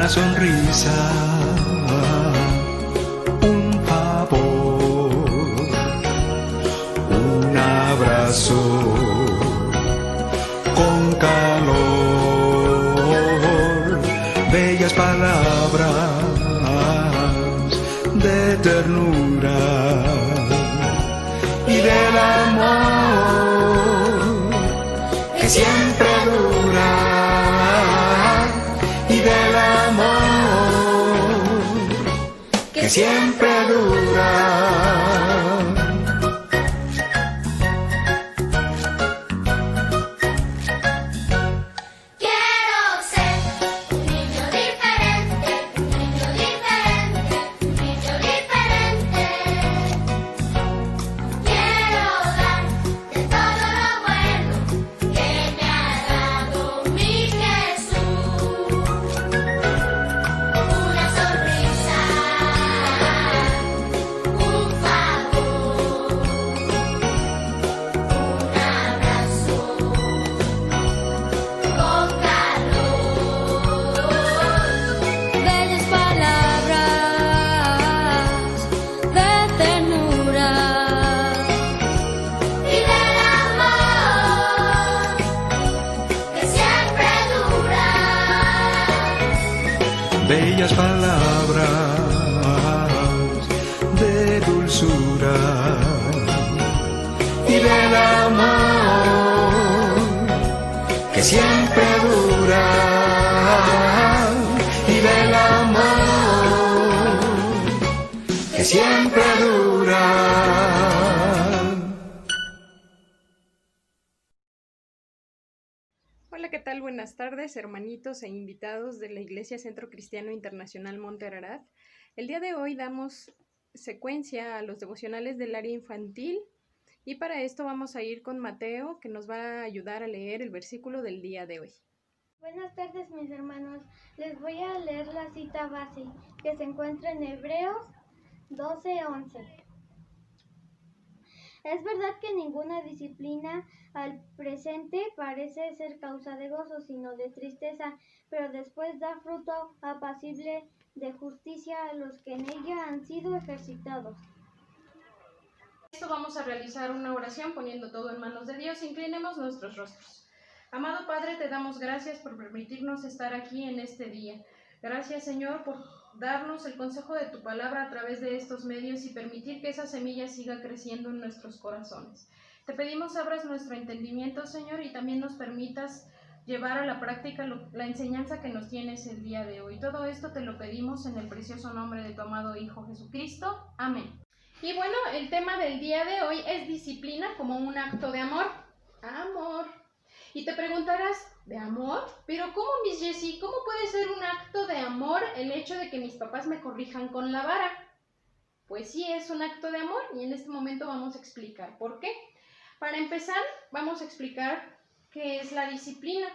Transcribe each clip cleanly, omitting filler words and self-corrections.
una sonrisa, un favor, un abrazo con calor, bellas palabras de ternura y del amor que siempre dura, y del amor que siempre dura. Bellas palabras de dulzura y del amor que siempre dura, y del amor que siempre dura. Hola, ¿qué tal? Buenas tardes, hermanitos e invitados de la Iglesia Centro Cristiano Internacional Monte Ararat. El día de hoy damos secuencia a los devocionales del área infantil y para esto vamos a ir con Mateo, que nos va a ayudar a leer el versículo del día de hoy. Buenas tardes, mis hermanos. Les voy a leer la cita base que se encuentra en Hebreos 12:11. Es verdad que ninguna disciplina al presente parece ser causa de gozo, sino de tristeza, pero después da fruto apacible de justicia a los que en ella han sido ejercitados. Esto vamos a realizar una oración poniendo todo en manos de Dios. Inclinemos nuestros rostros. Amado Padre, te damos gracias por permitirnos estar aquí en este día. Gracias, Señor, por darnos el consejo de tu palabra a través de estos medios y permitir que esa semilla siga creciendo en nuestros corazones. Te pedimos abras nuestro entendimiento, Señor, y también nos permitas llevar a la práctica la enseñanza que nos tienes el día de hoy. Todo esto te lo pedimos en el precioso nombre de tu amado Hijo Jesucristo. Amén. Y bueno, el tema del día de hoy es disciplina como un acto de amor. Amor. Y te preguntarás, ¿de amor? Pero ¿cómo, Miss Jessie? ¿Cómo puede ser un acto de amor el hecho de que mis papás me corrijan con la vara? Pues sí, es un acto de amor y en este momento vamos a explicar por qué. Para empezar, vamos a explicar qué es la disciplina.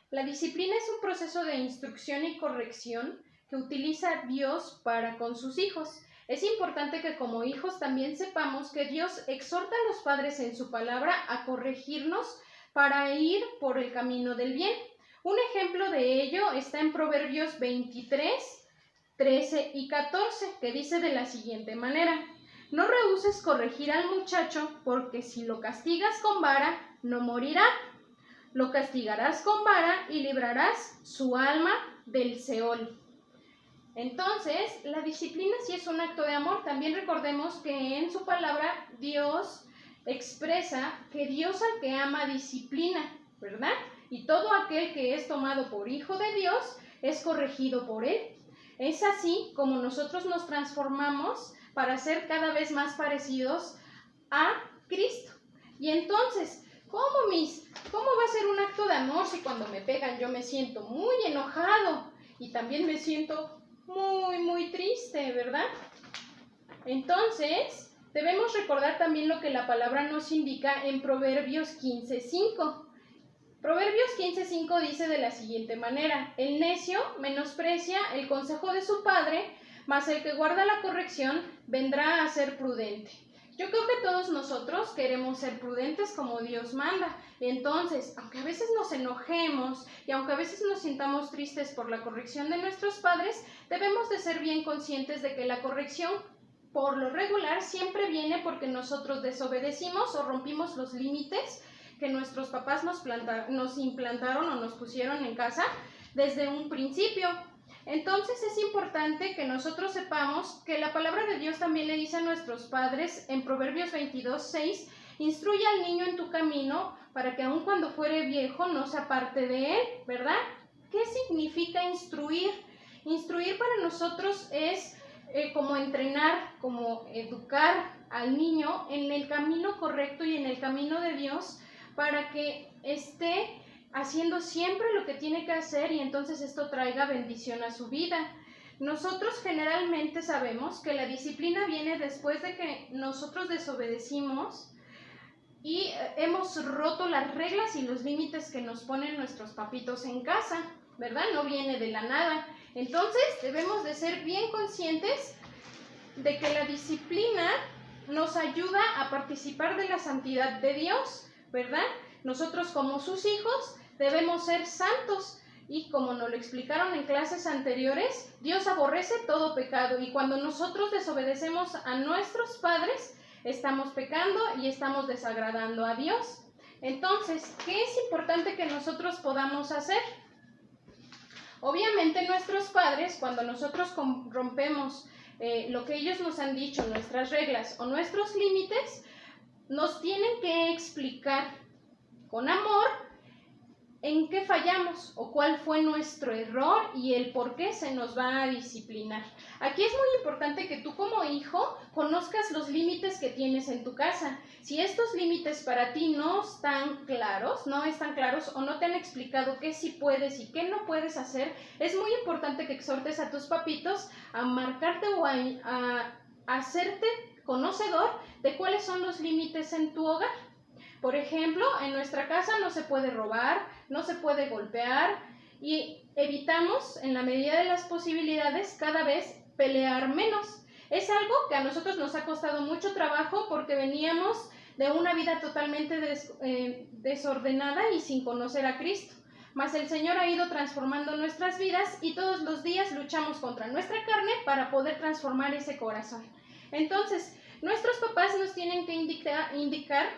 La disciplina es un proceso de instrucción y corrección que utiliza Dios para con sus hijos. Es importante que como hijos también sepamos que Dios exhorta a los padres en su palabra a corregirnos para ir por el camino del bien. Un ejemplo de ello está en Proverbios 23, 13 y 14, que dice de la siguiente manera: no rehúses corregir al muchacho, porque si lo castigas con vara, no morirá. Lo castigarás con vara y librarás su alma del Seol. Entonces, la disciplina sí es un acto de amor. También recordemos que en su palabra Dios expresa que Dios al que ama disciplina, ¿verdad? Y todo aquel que es tomado por hijo de Dios es corregido por él. Es así como nosotros nos transformamos para ser cada vez más parecidos a Cristo. Y entonces, ¿cómo va a ser un acto de amor si cuando me pegan yo me siento muy enojado y también me siento muy triste, ¿verdad? Entonces, debemos recordar también lo que la palabra nos indica en Proverbios 15:5. Proverbios 15:5 dice de la siguiente manera: el necio menosprecia el consejo de su padre, mas el que guarda la corrección vendrá a ser prudente. Yo creo que todos nosotros queremos ser prudentes como Dios manda. Entonces, aunque a veces nos enojemos y aunque a veces nos sintamos tristes por la corrección de nuestros padres, debemos de ser bien conscientes de que la corrección, por lo regular, siempre viene porque nosotros desobedecimos o rompimos los límites que nuestros papás nos implantaron o nos pusieron en casa desde un principio. Entonces es importante que nosotros sepamos que la palabra de Dios también le dice a nuestros padres en Proverbios 22:6, instruye al niño en tu camino para que aun cuando fuere viejo no se aparte de él, ¿verdad? ¿Qué significa instruir? Instruir para nosotros es como entrenar, como educar al niño en el camino correcto y en el camino de Dios para que esté haciendo siempre lo que tiene que hacer y entonces esto traiga bendición a su vida. Nosotros generalmente sabemos que la disciplina viene después de que nosotros desobedecimos y hemos roto las reglas y los límites que nos ponen nuestros papitos en casa, ¿verdad? No viene de la nada. Entonces debemos de ser bien conscientes de que la disciplina nos ayuda a participar de la santidad de Dios, ¿verdad? Nosotros como sus hijos debemos ser santos y como nos lo explicaron en clases anteriores, Dios aborrece todo pecado y cuando nosotros desobedecemos a nuestros padres, estamos pecando y estamos desagradando a Dios. Entonces, ¿qué es importante que nosotros podamos hacer? Obviamente nuestros padres, cuando nosotros rompemos lo que ellos nos han dicho, nuestras reglas o nuestros límites, nos tienen que explicar con amor en qué fallamos o cuál fue nuestro error y el por qué se nos va a disciplinar. Aquí es muy importante que tú como hijo conozcas los límites que tienes en tu casa. Si estos límites para ti no están claros o no te han explicado qué sí puedes y qué no puedes hacer, es muy importante que exhortes a tus papitos a marcarte o a hacerte conocedor de cuáles son los límites en tu hogar. Por ejemplo, en nuestra casa no se puede robar, no se puede golpear y evitamos, en la medida de las posibilidades, cada vez pelear menos. Es algo que a nosotros nos ha costado mucho trabajo porque veníamos de una vida totalmente desordenada y sin conocer a Cristo. Mas el Señor ha ido transformando nuestras vidas y todos los días luchamos contra nuestra carne para poder transformar ese corazón. Entonces, nuestros papás nos tienen que indicar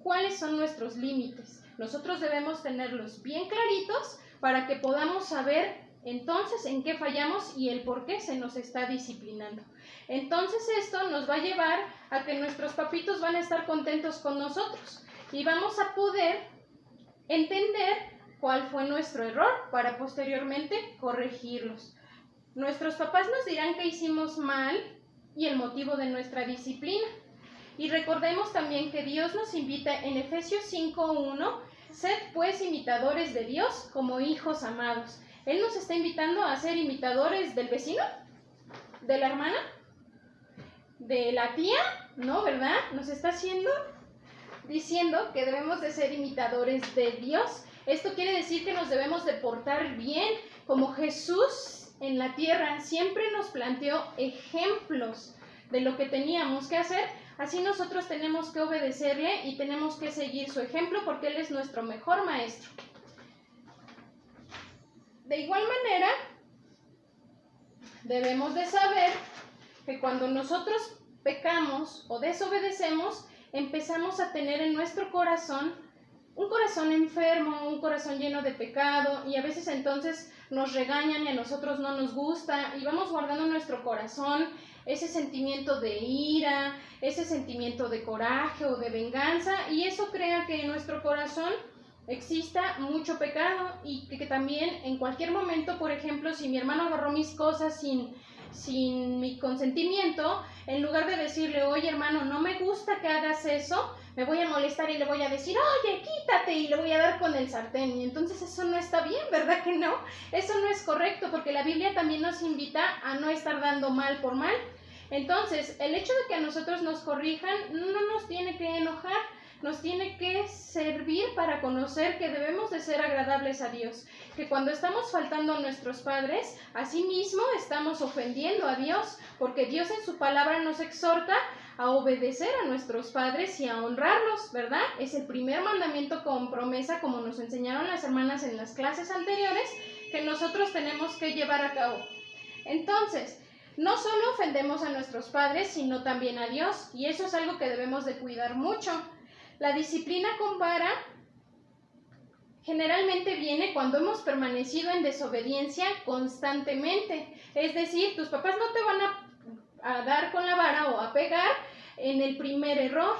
cuáles son nuestros límites. Nosotros debemos tenerlos bien claritos para que podamos saber entonces en qué fallamos y el por qué se nos está disciplinando. Entonces esto nos va a llevar a que nuestros papitos van a estar contentos con nosotros y vamos a poder entender cuál fue nuestro error para posteriormente corregirlos. Nuestros papás nos dirán que hicimos mal y el motivo de nuestra disciplina. Y recordemos también que Dios nos invita en Efesios 5:1, sed pues imitadores de Dios como hijos amados. Él nos está invitando a ser imitadores del vecino, de la hermana, de la tía, ¿no? ¿Verdad? Nos está diciendo que debemos de ser imitadores de Dios. Esto quiere decir que nos debemos de portar bien, como Jesús en la tierra siempre nos planteó ejemplos de lo que teníamos que hacer. Así nosotros tenemos que obedecerle y tenemos que seguir su ejemplo porque Él es nuestro mejor maestro. De igual manera, debemos de saber que cuando nosotros pecamos o desobedecemos, empezamos a tener en nuestro corazón un corazón enfermo, un corazón lleno de pecado y a veces entonces nos regañan y a nosotros no nos gusta y vamos guardando en nuestro corazón ese sentimiento de ira, ese sentimiento de coraje o de venganza y eso crea que en nuestro corazón exista mucho pecado y que también en cualquier momento, por ejemplo, si mi hermano agarró mis cosas sin mi consentimiento, en lugar de decirle, oye hermano, no me gusta que hagas eso, me voy a molestar y le voy a decir, oye, quítate, y le voy a dar con el sartén. Y entonces eso no está bien, ¿verdad que no? Eso no es correcto, porque la Biblia también nos invita a no estar dando mal por mal. Entonces, el hecho de que a nosotros nos corrijan no nos tiene que enojar, nos tiene que servir para conocer que debemos de ser agradables a Dios, que cuando estamos faltando a nuestros padres, asimismo estamos ofendiendo a Dios, porque Dios en su palabra nos exhorta a obedecer a nuestros padres y a honrarlos, ¿verdad? Es el primer mandamiento con promesa, como nos enseñaron las hermanas en las clases anteriores, que nosotros tenemos que llevar a cabo. Entonces, no solo ofendemos a nuestros padres, sino también a Dios, y eso es algo que debemos de cuidar mucho. La disciplina con vara generalmente viene cuando hemos permanecido en desobediencia constantemente. Es decir, tus papás no te van a dar con la vara o a pegar en el primer error.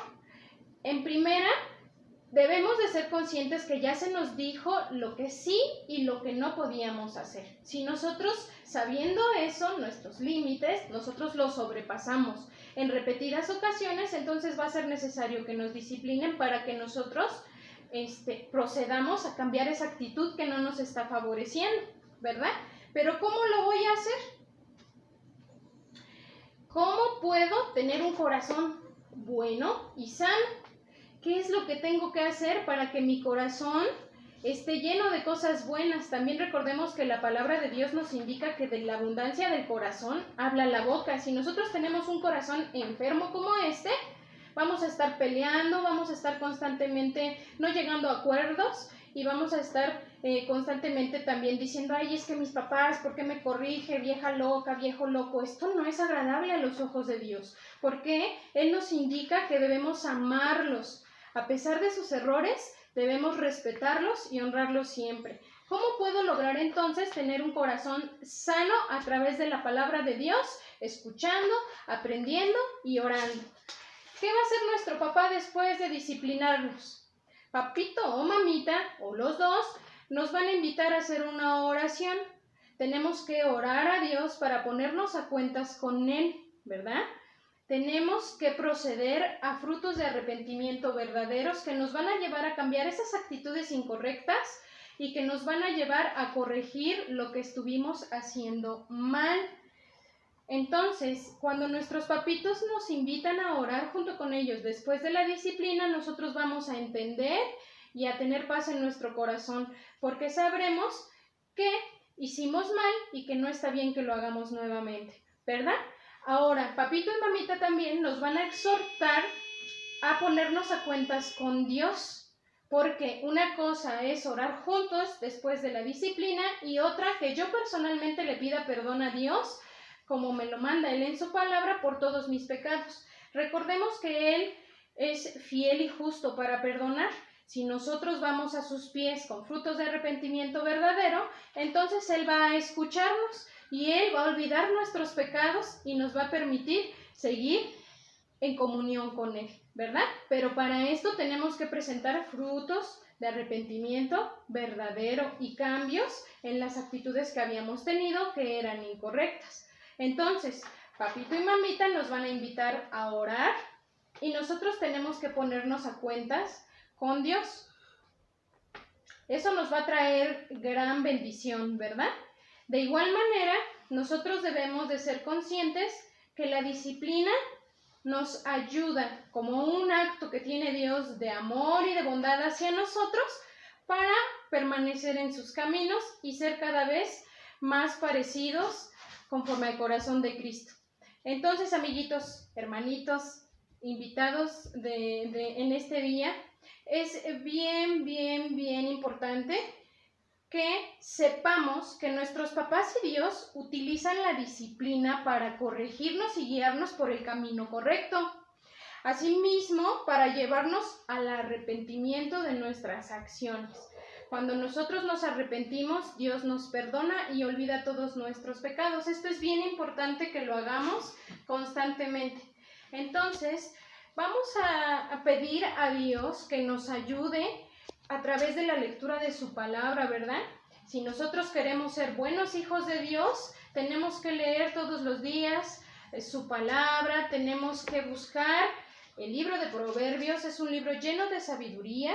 En primera, debemos de ser conscientes que ya se nos dijo lo que sí y lo que no podíamos hacer. Si nosotros, sabiendo eso, nuestros límites, nosotros los sobrepasamos en repetidas ocasiones, entonces va a ser necesario que nos disciplinen para que nosotros procedamos a cambiar esa actitud que no nos está favoreciendo, ¿verdad? Pero ¿cómo lo voy a hacer? ¿Cómo puedo tener un corazón bueno y sano? ¿Qué es lo que tengo que hacer para que mi corazón esté lleno de cosas buenas? También recordemos que la palabra de Dios nos indica que de la abundancia del corazón habla la boca. Si nosotros tenemos un corazón enfermo como vamos a estar peleando, vamos a estar constantemente no llegando a acuerdos y vamos a estar constantemente también diciendo, ay, es que mis papás, ¿por qué me corrige? Vieja loca, viejo loco. Esto no es agradable a los ojos de Dios, porque Él nos indica que debemos amarlos. A pesar de sus errores, debemos respetarlos y honrarlos siempre. ¿Cómo puedo lograr entonces tener un corazón sano a través de la palabra de Dios? Escuchando, aprendiendo y orando. ¿Qué va a hacer nuestro papá después de disciplinarnos? Papito o mamita, o los dos, nos van a invitar a hacer una oración. Tenemos que orar a Dios para ponernos a cuentas con Él, ¿verdad? Tenemos que proceder a frutos de arrepentimiento verdaderos que nos van a llevar a cambiar esas actitudes incorrectas y que nos van a llevar a corregir lo que estuvimos haciendo mal. Entonces, cuando nuestros papitos nos invitan a orar junto con ellos después de la disciplina, nosotros vamos a entender y a tener paz en nuestro corazón, porque sabremos que hicimos mal y que no está bien que lo hagamos nuevamente, ¿verdad? Ahora, papito y mamita también nos van a exhortar a ponernos a cuentas con Dios, porque una cosa es orar juntos después de la disciplina y otra que yo personalmente le pida perdón a Dios, como me lo manda Él en su palabra, por todos mis pecados. Recordemos que Él es fiel y justo para perdonar. Si nosotros vamos a sus pies con frutos de arrepentimiento verdadero, entonces Él va a escucharnos y Él va a olvidar nuestros pecados y nos va a permitir seguir en comunión con Él, ¿verdad? Pero para esto tenemos que presentar frutos de arrepentimiento verdadero y cambios en las actitudes que habíamos tenido que eran incorrectas. Entonces, papito y mamita nos van a invitar a orar y nosotros tenemos que ponernos a cuentas con Dios. Eso nos va a traer gran bendición, ¿verdad? De igual manera, nosotros debemos de ser conscientes que la disciplina nos ayuda como un acto que tiene Dios de amor y de bondad hacia nosotros para permanecer en sus caminos y ser cada vez más parecidos conforme al corazón de Cristo. Entonces, amiguitos, hermanitos, invitados en este día, es bien importante que sepamos que nuestros papás y Dios utilizan la disciplina para corregirnos y guiarnos por el camino correcto. Asimismo, para llevarnos al arrepentimiento de nuestras acciones. Cuando nosotros nos arrepentimos, Dios nos perdona y olvida todos nuestros pecados. Esto es bien importante que lo hagamos constantemente. Entonces, vamos a pedir a Dios que nos ayude a través de la lectura de su palabra, ¿verdad? Si nosotros queremos ser buenos hijos de Dios, tenemos que leer todos los días su palabra, tenemos que buscar el libro de Proverbios. Es un libro lleno de sabiduría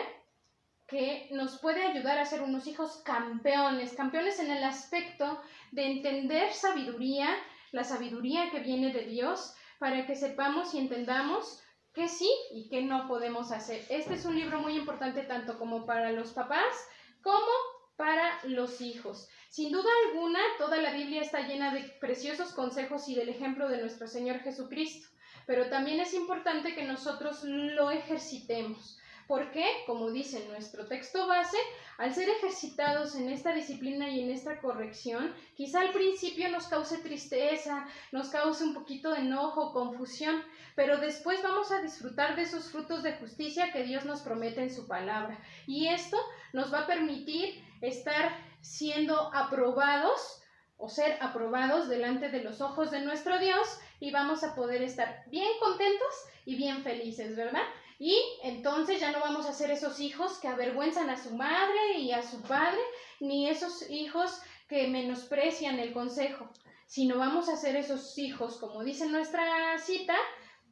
que nos puede ayudar a ser unos hijos campeones en el aspecto de entender sabiduría, la sabiduría que viene de Dios, para que sepamos y entendamos qué sí y qué no podemos hacer. Este es un libro muy importante tanto como para los papás como para los hijos. Sin duda alguna, toda la Biblia está llena de preciosos consejos y del ejemplo de nuestro Señor Jesucristo. pero también es importante que nosotros lo ejercitemos. Porque, como dice nuestro texto base, al ser ejercitados en esta disciplina y en esta corrección, quizá al principio nos cause tristeza, nos cause un poquito de enojo, confusión, pero después vamos a disfrutar de esos frutos de justicia que Dios nos promete en su palabra. Y esto nos va a permitir estar siendo aprobados o ser aprobados delante de los ojos de nuestro Dios, y vamos a poder estar bien contentos y bien felices, ¿verdad? Y entonces ya no vamos a ser esos hijos que avergüenzan a su madre y a su padre, ni esos hijos que menosprecian el consejo, sino vamos a ser esos hijos, como dice nuestra cita,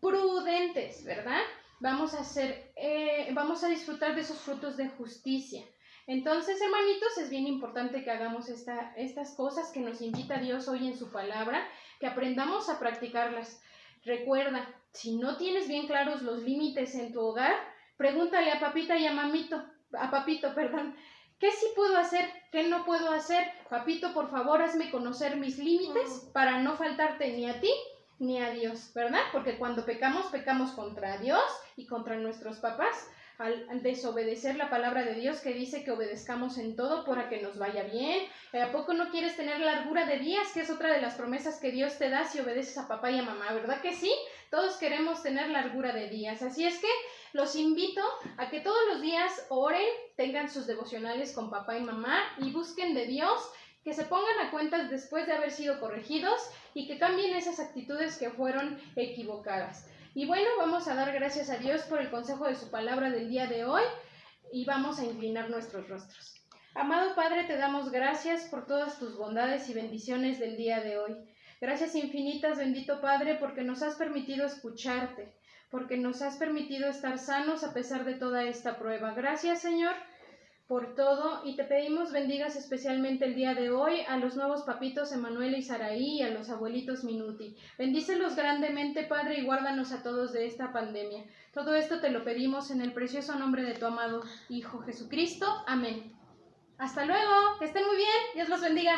prudentes, ¿verdad? Vamos a disfrutar de esos frutos de justicia. Entonces, hermanitos, es bien importante que hagamos estas cosas que nos invita Dios hoy en su palabra, que aprendamos a practicarlas. Recuerda, si no tienes bien claros los límites en tu hogar, pregúntale a papita y a papito, ¿qué sí puedo hacer? ¿Qué no puedo hacer? Papito, por favor, hazme conocer mis límites para no faltarte ni a ti ni a Dios, ¿verdad? Porque cuando pecamos contra Dios y contra nuestros papás, al desobedecer la palabra de Dios que dice que obedezcamos en todo para que nos vaya bien. ¿A poco no quieres tener largura de días? Que es otra de las promesas que Dios te da si obedeces a papá y a mamá, ¿verdad que sí? Todos queremos tener largura de días. Así es que los invito a que todos los días oren, tengan sus devocionales con papá y mamá y busquen de Dios, que se pongan a cuentas después de haber sido corregidos y que cambien esas actitudes que fueron equivocadas. Y bueno, vamos a dar gracias a Dios por el consejo de su palabra del día de hoy y vamos a inclinar nuestros rostros. Amado Padre, te damos gracias por todas tus bondades y bendiciones del día de hoy. Gracias infinitas, bendito Padre, porque nos has permitido escucharte, porque nos has permitido estar sanos a pesar de toda esta prueba. Gracias, Señor, por todo, y te pedimos bendigas especialmente el día de hoy a los nuevos papitos Emanuel y Saraí y a los abuelitos Minuti. Bendícelos grandemente, Padre, y guárdanos a todos de esta pandemia. Todo esto te lo pedimos en el precioso nombre de tu amado Hijo Jesucristo. Amén. Hasta luego, que estén muy bien, Dios los bendiga.